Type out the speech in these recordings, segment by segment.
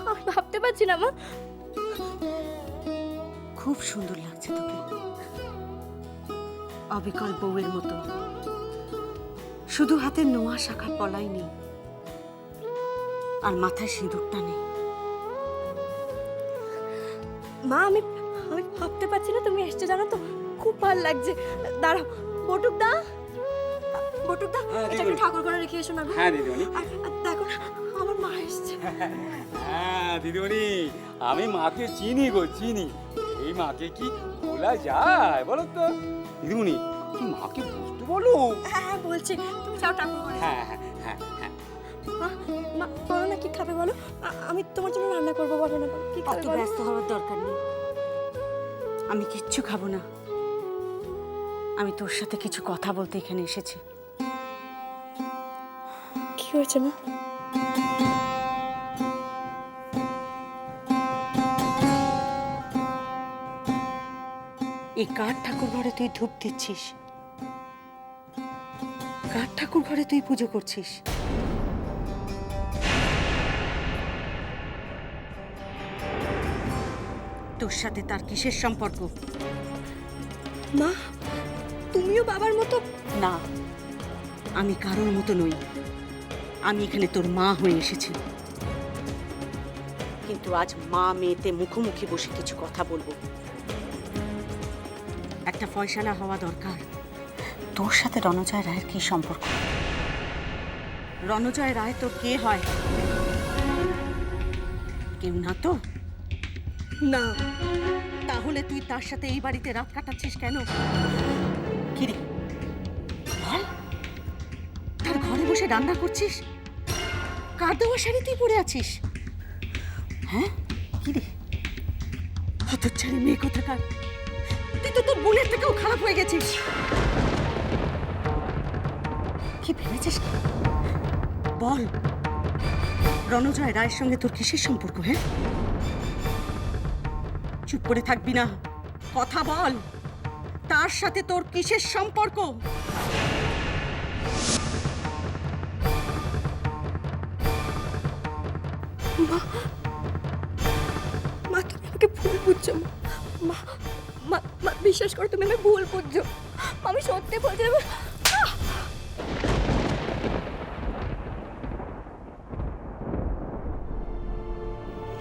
আমি ভাবতে পারছি না মা। খুব সুন্দর লাগছে তোকে, অবিকল বউয়ের মতো। শুধু হাতে নোয়া শাখার পলাই নেই, আর মাথায় সিঁদুরটা নেই। মা আমি আমি ভাবতে পারছি না তুমি এসছো, জানো তো খুব ভালো লাগছে। দাঁড়াও বটুকদা, বটুকদা এটা একটু ঠাকুর ঘরে রেখে এসো না গো। হ্যাঁ দিদিমণি। আর দেখো না আমার মা এসছে। হ্যাঁ দিদিমণি, আমি মাকে চিনি গো, চিনি। এই মাকে কি ভোলা যায় বলো তো? দিদিমণি কি মাকে বুঝতে বলো? হ্যাঁ হ্যাঁ বলছি, তুমি যাও ঠাকুর ঘরে। হ্যাঁ হ্যাঁ হ্যাঁ হ্যাঁ। মা মা বলো না কি খাবে বলো, আমি তোমার জন্য রান্না করবো, বলো না কি খাবে অত বলো। ব্যস্ত হওয়ার দরকার নেই, আমি কিচ্ছু খাবো না। আমি তোর সাথে কিছু কথা বলতে এখানে এসেছি। কি হয়েছে মা? এই কার ঠাকুর ঘরে তুই ধূপ দিচ্ছিস? কার ঠাকুর ঘরে তুই পুজো করছিস? তোর সাথে তার কিসের সম্পর্ক? মা তুমিও বাবার মতো। না, আমি কারোর মতো নই। আমি এখানে তোর মা হয়ে এসেছি, কিন্তু আজ মা মেয়েতে মুখোমুখি বসে কিছু কথা বলবো। একটা ফয়সালা হওয়া দরকার। তোর সাথে রণজয় রায়ের কি সম্পর্ক? রণজয় রায় তোর কে হয়? কেউ না তো? না তাহলে তুই তার সাথে এই বাড়িতে রাত কাটাচ্ছিস কেন? কিরে বল, তার ঘরে বসে রান্না করছিস? কার দেওয়া শাড়ি তুই পরে আছিস? হ্যাঁ কিরে হতচ্ছাড়ি মেয়ে কোথাকার, তুই তো তোর বোনের থেকেও খারাপ হয়ে গেছিস। কি ভেবেছিস? বল, রণজয় রায়ের সঙ্গে তোর কিসের সম্পর্ক? হ্যাঁ, চুপ করে থাকবি না, কথা বল। তার সাথে তোর কিসের সম্পর্ক? মা তুমি আমাকে ভুল বুঝছো। মা মা মা বিশ্বাস করো, তুমি আমাকে ভুল বুঝছো। আমি সত্যি বলছি।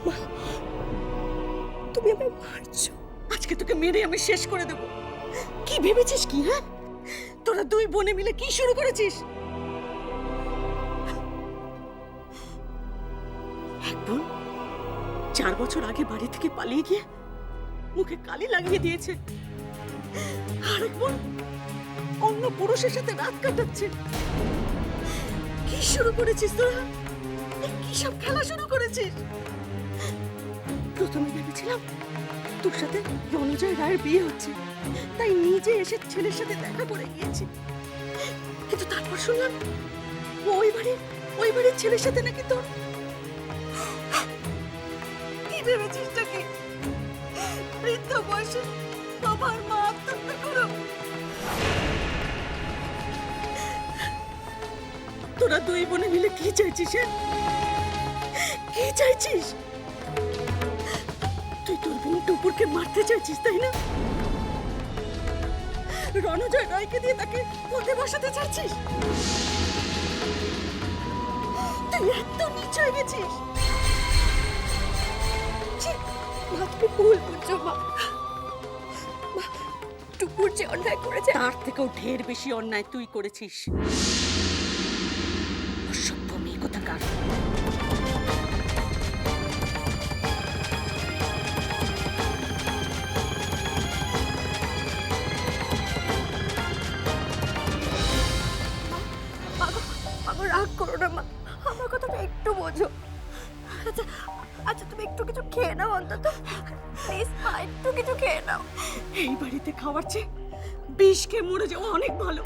মা তুমি আমায় মারছো। আজকে তোকে মেরে আমি শেষ করে দেব। কি ভেবেছিস কি? হ্যাঁ, তোরা দুই বোনে মিলে কি শুরু করেছিস? এক বোন 4 বছর আগে বাড়ি থেকে পালিয়ে গিয়ে মুখে কালি লাগিয়ে দিয়েছে, আরেক বোন অন্য পুরুষের সাথে রাত কাটাচ্ছে। কি শুরু করেছিস তোরা? কি সব খেলা শুরু করেছিস? প্রথমে ভেবেছিলাম তোর সাথে রণজয় রায়ের বিয়ে হচ্ছে, তাই নিজে এসে ছেলের সাথে দেখা করে গিয়েছি। কিন্তু তারপর শুনলাম ওই বাড়ির ছেলের সাথে নাকি তোর। কি ভেবেছিস কি বৃদ্ধ বয়সে বাবার মা আত্মহত্যা করো? তোরা দুই বোনে মিলে কি চাইছিস? কি চাইছিস? তুই তোর বোন টুপুরকে মারতে চাইছিস, তাই না? রণজয় রায়কে দিয়ে তাকে পথে বসাতে চাইছিস? তুই এত নিচ হয়ে গেছিস। মা তুমি ভুল বুঝছো। মা মা টুকুর যে অন্যায় করেছে তার থেকেও ঢের বেশি অন্যায় তুই করেছিস। অসভ্য মেয়ে কোথাকার। রাগ করো না মা, আমার কথাটা একটু বোঝো। আচ্ছা আচ্ছা তুমি একটু কিছু খেয়ে নাও অন্তত, প্লিজ মা একটু কিছু খেয়ে নাও। এই বাড়িতে খাওয়ার চেয়ে বিষ খেয়ে মরে যাওয়া অনেক ভালো।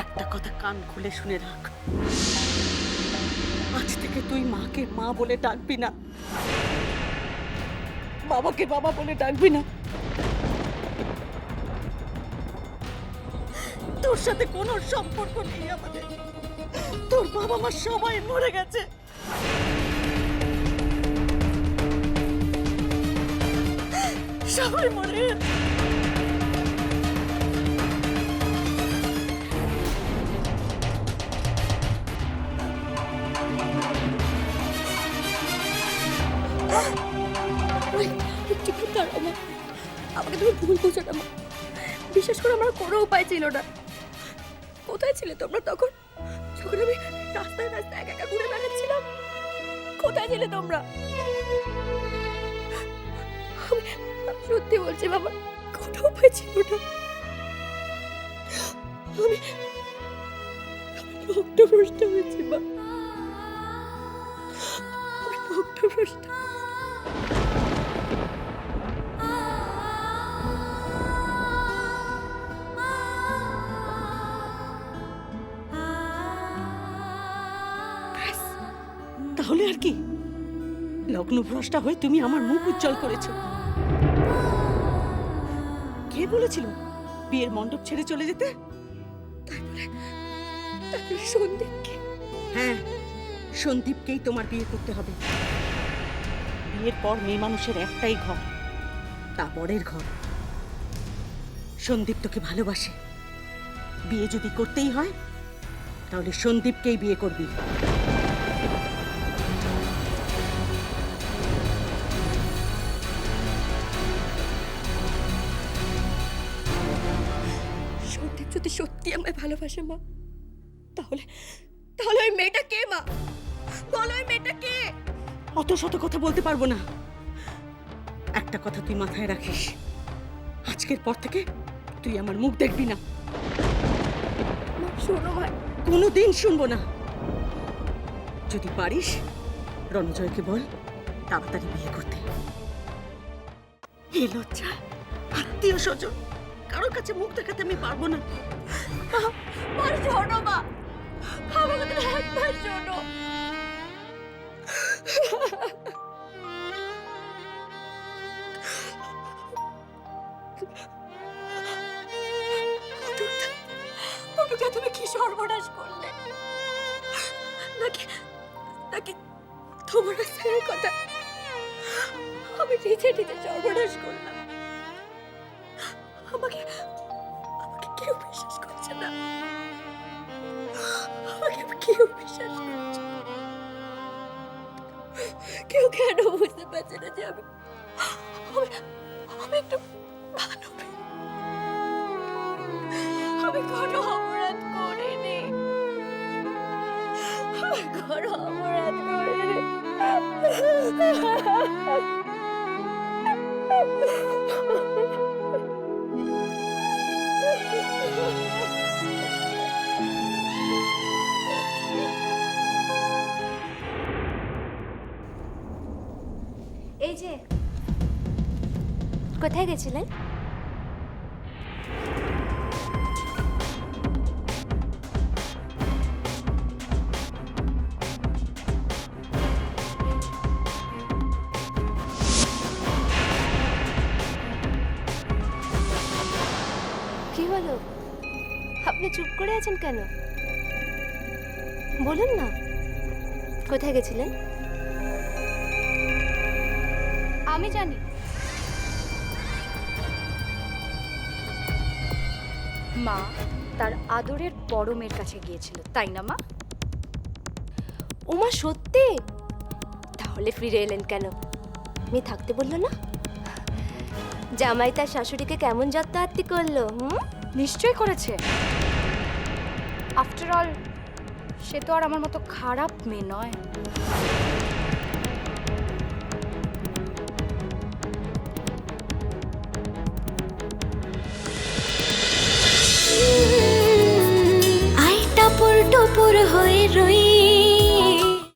একটা কথা কান খুলে শুনে রাখ, আজ থেকে তুই মাকে মা বলে ডাকবি না, বাবাকে বাবা বলে ডাকবি না। তোর সাথে কোনো সম্পর্ক নেই আমাদের। তোর বাবা মা সবাই মরে গেছে। সবাই মরে গেছে। একটু দাঁড়াও মা, আমাকে তুমি ভুল বুঝো না মা। বিশেষ করে আমার কোনো উপায় ছিল না। কোথায় ছিলে তোমরা তখন, যখন আমি রাস্তায় রাস্তায় একা একা ঘুরে বেড়াচ্ছিলাম? কোথায় ছিলে তোমরা? আমি সত্যি বলছি বাবা, কোনো উপায় ছিল না। আমি ভক্তভ্রষ্ট হয়েছি মা, আমি ভক্তভ্রষ্ট। তাহলে আর কি, লগ্নভ্রষ্টা হয়ে তুমি আমার মুখ উজ্জ্বল করেছো। কে বলেছিল বিয়ের মণ্ডপ ছেড়ে চলে যেতে? তারপরে সন্দীপকে। হ্যাঁ, সন্দীপকেই তোমার বিয়ে করতে হবে। বিয়ের পর মেয়ে মানুষের একটাই ঘর, তা পরের ঘর। সন্দীপ তোকে ভালোবাসে। বিয়ে যদি করতেই হয় তাহলে সন্দীপকেই বিয়ে করবি। সন্দীপ যদি সত্যি আমায় ভালোবাসে মা, তাহলে তাহলে ওই মেয়েটা কে মা? বলো, ওই মেয়েটা কে? অত শত কথা বলতে পারবো না। একটা কথা তুই মাথায় রাখিস, আজকের পর থেকে তুই আমার মুখ দেখবি না। মা শোনো মা, কোনোদিন শুনবো না। যদি পারিস রণজয়কে বল তাড়াতাড়ি বিয়ে করতে। এ লজ্জা, আত্মীয় স্বজন কারোর কাছে মুখ দেখাতে আমি পারবো না। মা শোনো মা, আমাকে তো একবার শোনো। তুমি কি সর্বনাশ করলে? নাকি নাকি তোমার সেই কথা আমি নিজে নিজে সর্বনাশ করলাম? আমাকে আমাকে কেউ বিশ্বাস করছে না, আমাকে কেউ বিশ্বাস করছে না। কেউ কেন বুঝতে পারছে না যে আমি আমি একটা মানবী। আমি কোনো অপরাধ করিনি, আমি কোনো অপরাধ করিনি। এই যে, কোথায় গেছিলেন? কি হলো, আপনি চুপ করে আছেন কেন? বলুন না, কোথায় গেছিলেন? আমি জানি। মা তার আদরের বড় মেয়ের কাছে গিয়েছিল, তাই না মা? ওমা সত্যি? তাহলে ফিরে এলেন কেন? মেয়ে থাকতে বললো না? জামাই তার শাশুড়িকে কেমন যত্ন করলো? নিশ্চয় করেছে। আফটার অল সে তো আর আমার মতো খারাপ মেয়ে নয়। আই টাপুর টুপুর হয়ে রই